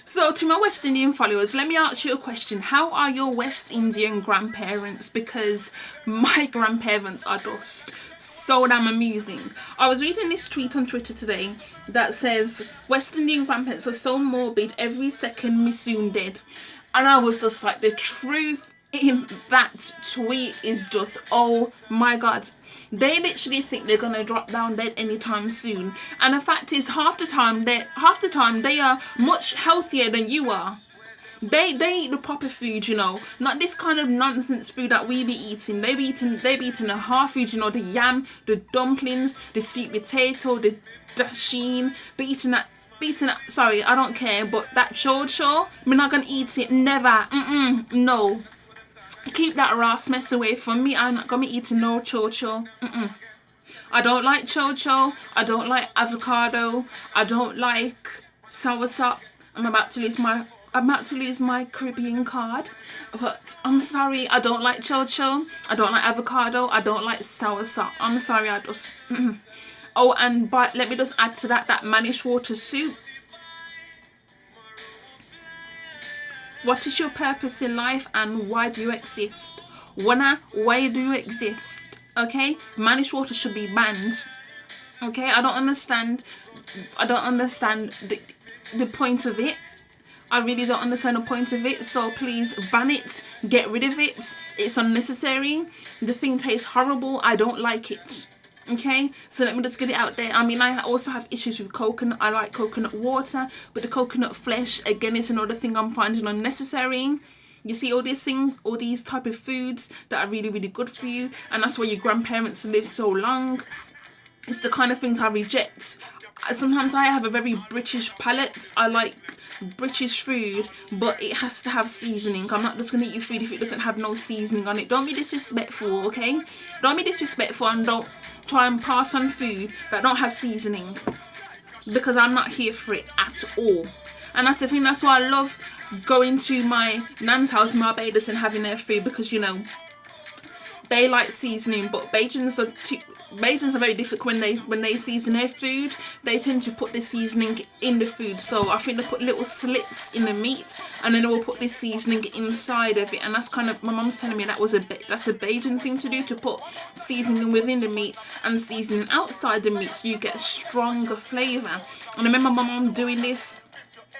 So, to my West Indian followers, let me ask you a question. How are your West Indian grandparents? Because my grandparents are just so damn amusing. I was reading this tweet on Twitter today that says, West Indian grandparents are so morbid, every second me soon dead. And I was just like, the truth in that tweet is just, oh my God. They literally think they're gonna drop down dead anytime soon, and the fact is, half the time they are much healthier than you are. They eat the proper food, you know, not this kind of nonsense food that we be eating. They be eating the hard food, you know, the yam, the dumplings, the sweet potato, the dasheen. Be eating that. Sorry, I don't care, but that chocho, we're not gonna eat it. Never. No. Keep that raw mess away from me. I'm not gonna be eating no chocho. I don't like chocho. I don't like avocado. I don't like soursop. I'm about to lose my Caribbean card, but I'm sorry. I don't like chocho. I don't like avocado. I don't like soursop. I'm sorry. I just. Oh, and but let me just add to that manish water soup. What is your purpose in life and why do you exist? Why do you exist? Okay? Manish water should be banned. Okay? I don't understand the point of it. I really don't understand the point of it. So please ban it. Get rid of it. It's unnecessary. The thing tastes horrible. I don't like it. Okay, so let me just get it out there. I mean, I also have issues with coconut. I like coconut water, but the coconut flesh, again, is another thing I'm finding unnecessary. You see, all these things, all these type of foods that are really, really good for you, and that's why your grandparents live so long. It's the kind of things I reject. Sometimes I have a very British palate. I like British food, but it has to have seasoning. I'm not just gonna eat your food if it doesn't have no seasoning on it. Don't be disrespectful, okay? Don't be disrespectful, and don't try and pass on food that don't have seasoning, because I'm not here for it at all. And that's the thing. That's why I love going to my nan's house in Barbados and having their food, because, you know, they like seasoning, but Bajans are very different. When they season their food, they tend to put the seasoning in the food. So I think they put little slits in the meat, and then they will put this seasoning inside of it. And that's kind of, my mum's telling me that's a Bajan thing to do, to put seasoning within the meat and seasoning outside the meat, so you get a stronger flavour. And I remember my mum doing this.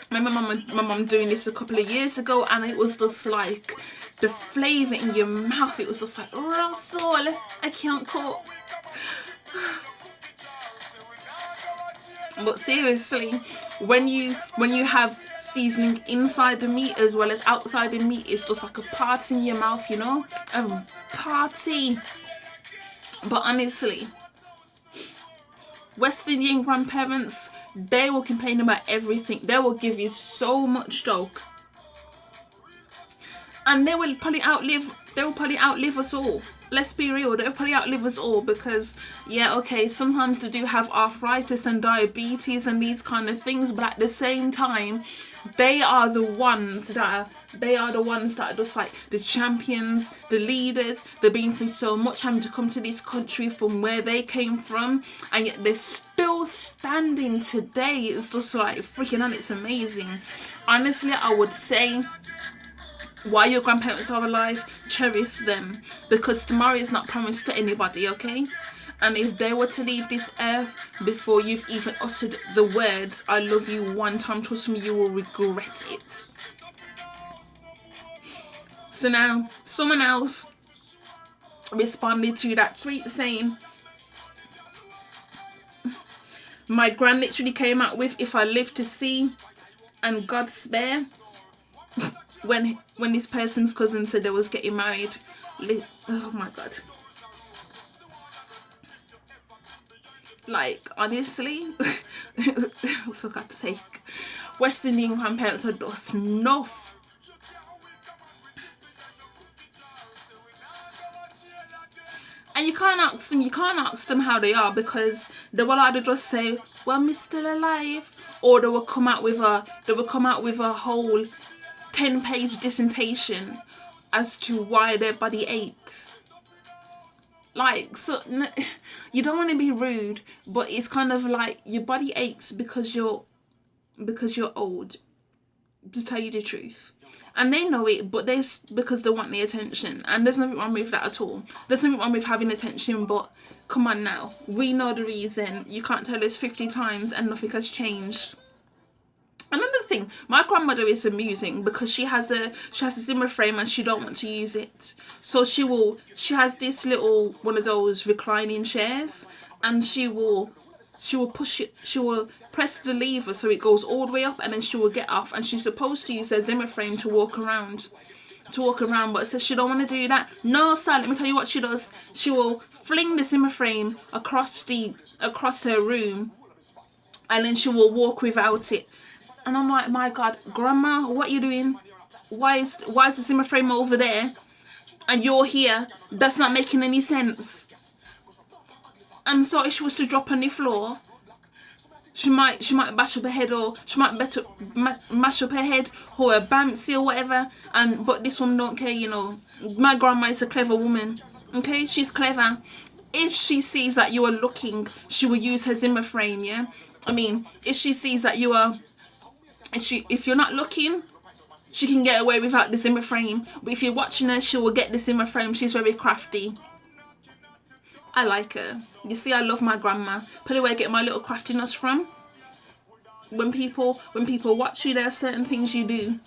My mum doing this a couple of years ago, and it was just like the flavour in your mouth. It was just like, Russell, I can't cook. But seriously, when you have seasoning inside the meat as well as outside the meat, it's just like a party in your mouth, you know, a party. But honestly, West Indian grandparents, they will complain about everything. They will give you so much joke, and they will probably outlive us all. Let's be real, they'll probably outlive us all, because yeah, okay, sometimes they do have arthritis and diabetes and these kind of things, but at the same time, they are the ones that are just like the champions, the leaders. They've been through so much, having to come to this country from where they came from, and yet they're still standing today. It's just like freaking on. It's amazing. Honestly, I would say, while your grandparents are alive, cherish them, because tomorrow is not promised to anybody, okay? And if they were to leave this earth before you've even uttered the words "I love you" one time, trust me, you will regret it. So now, someone else responded to that tweet saying, my gran literally came out with, "If I live to see and God spare," when this person's cousin said they was getting married. Oh my God. Like, honestly, for God's sake, West Indian grandparents are just enough. And you can't ask them how they are, because they will either just say, "Well, we're still alive," or they will come out with a whole 10-page dissertation as to why their body aches. Like, so you don't want to be rude, but it's kind of like your body aches because you're old. to tell you the truth. And they know it, but because they want the attention. And there's nothing wrong with that at all. There's nothing wrong with having attention, but come on now. We know the reason. You can't tell us 50 times and nothing has changed. Another thing, my grandmother is amusing because she has a Zimmer frame and she don't want to use it. So she has this little one of those reclining chairs, and she will push it, she will press the lever so it goes all the way up, and then she will get off, and she's supposed to use her Zimmer frame to walk around, but it says she don't want to do that. No, sir, let me tell you what she does. She will fling the Zimmer frame across her room, and then she will walk without it. And I'm like, my God, Grandma, what are you doing? Why is the Zimmer frame over there and you're here? That's not making any sense. And so if she was to drop on the floor, she might bash up her head, or she might mash up her head or her bouncy or whatever. But this one don't care, you know. My grandma is a clever woman. Okay, she's clever. If she sees that you are looking, she will use her Zimmer frame. Yeah, I mean, if she sees that you are. If you're not looking, she can get away without the Zimmer frame. But if you're watching her, she will get the Zimmer frame. She's very crafty. I like her. You see, I love my grandma. Probably where I get my little craftiness from. When people watch you, there are certain things you do.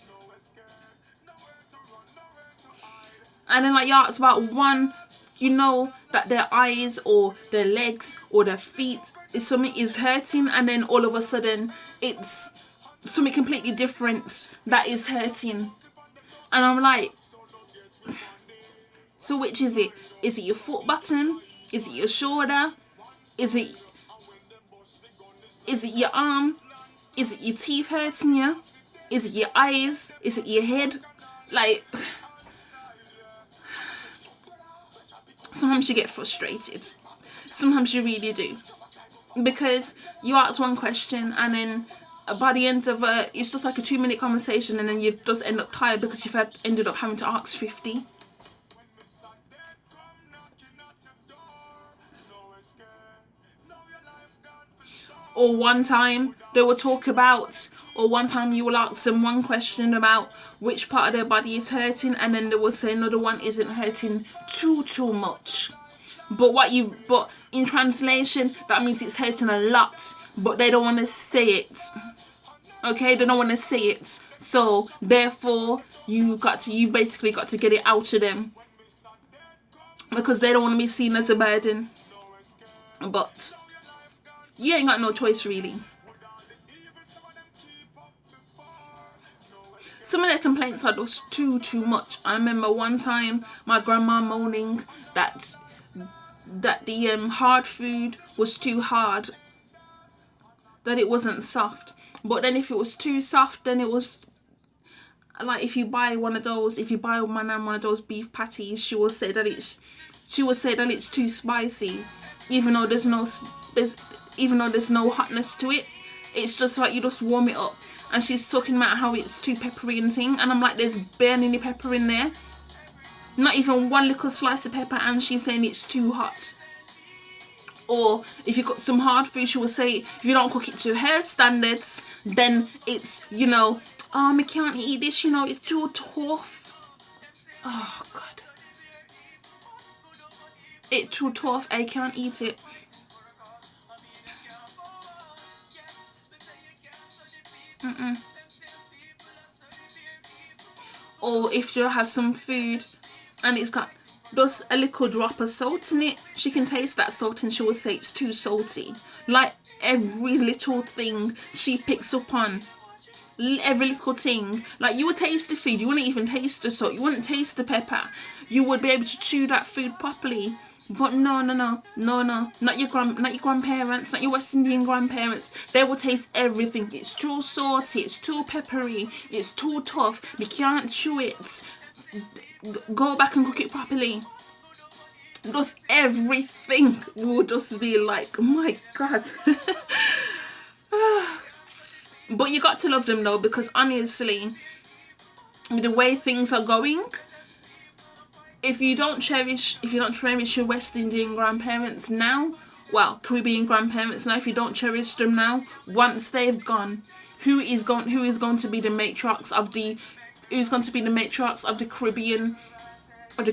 And then like you ask about one, you know that their eyes or their legs or their feet something is hurting, and then all of a sudden it's something completely different that is hurting. And I'm like, so which is it? Is it your foot button? Is it your shoulder? Is it your arm? Is it your teeth hurting you? Is it your eyes? Is it your head? Like, sometimes you get frustrated. Sometimes you really do. Because you ask one question and then by the end of it's just like a 2-minute conversation, and then you just end up tired because you've ended up having to ask 50. Or one time they will talk about, or one time you will ask them one question about which part of their body is hurting, and then they will say another one isn't hurting too much. But in translation, that means it's hurting a lot, but they don't want to say it. Okay, they don't want to say it. So therefore, you basically got to get it out of them, because they don't want to be seen as a burden. But you ain't got no choice really. Some of their complaints are just too much. I remember one time my grandma moaning that the hard food was too hard, that it wasn't soft. But then if it was too soft, then it was like, if you buy my nan one of those beef patties, she will say that it's too spicy, even though there's no hotness to it. It's just like you just warm it up. And she's talking about how it's too peppery and thing, and I'm like, there's barely any pepper in there, not even one little slice of pepper, and she's saying it's too hot. Or if you got some hard food, she will say if you don't cook it to her standards, then it's, you know, I can't eat this, you know, it's too tough. Oh God, it's too tough, I can't eat it. Or if you have some food and it's got just a little drop of salt in it, she can taste that salt and she will say it's too salty. Like, every little thing she picks up on, every little thing. Like, you would taste the food, you wouldn't even taste the salt, you wouldn't taste the pepper, you would be able to chew that food properly. But no, not your grandparents, not your West Indian grandparents. They will taste everything. It's too salty, it's too peppery, it's too tough, we can't chew it. Go back and cook it properly. Just everything will just be like, oh my God. But you got to love them though, because honestly, the way things are going, if you don't cherish your West Indian grandparents now, well, Caribbean grandparents now, if you don't cherish them now, once they've gone, who is going to be the matriarchs of the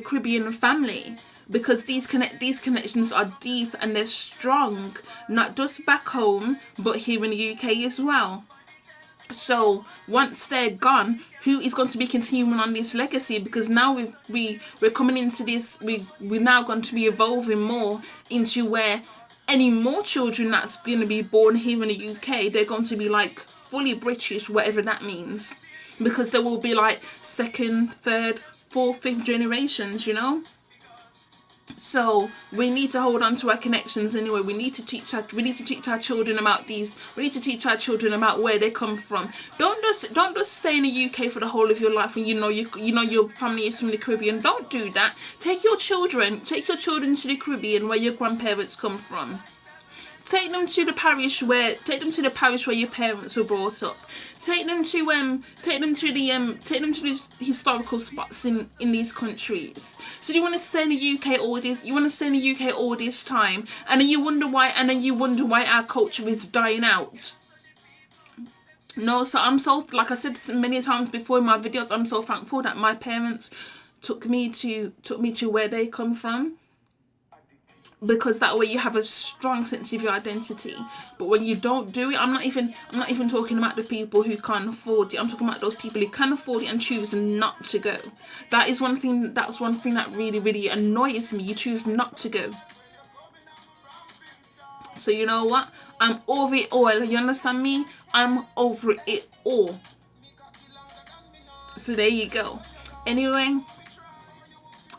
Caribbean family, because these connections are deep and they're strong, not just back home but here in the UK as well. So once they're gone, who is going to be continuing on this legacy? Because now we're coming into this, we're now going to be evolving more into where any more children that's going to be born here in the UK, they're going to be like fully British, whatever that means, because there will be like second, third, fourth, fifth generations, you know. So we need to hold on to our connections anyway. We need to teach our children about these. We need to teach our children about where they come from. Don't just stay in the UK for the whole of your life when you know your family is from the Caribbean. Don't do that. Take your children to the Caribbean where your grandparents come from. Take them to the parish where your parents were brought up. Take them to the historical spots in these countries. So you want to stay in the UK all this time, and then you wonder why our culture is dying out. No, so I'm so, like I said many times before in my videos, I'm so thankful that my parents took me to where they come from. Because that way you have a strong sense of your identity. But when you don't do it, I'm not even talking about the people who can't afford it. I'm talking about those people who can afford it and choose not to go. That's one thing that really, really annoys me. You choose not to go. So you know what? I'm over it all. You understand me? I'm over it all. So there you go. Anyway,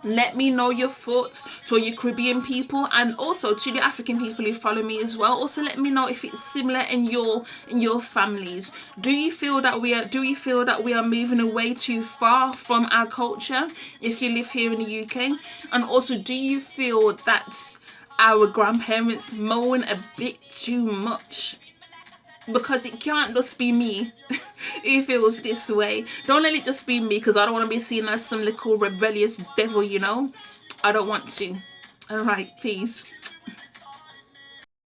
let me know your thoughts to your Caribbean people, and also to the African people who follow me as well. Also let me know if it's similar in your families. Do you feel that we are moving away too far from our culture if you live here in the UK? And also, do you feel that our grandparents moan a bit too much? Because it can't just be me who feels this way. Don't let it just be me, because I don't want to be seen as some little rebellious devil, you know. I don't want to. Alright, peace.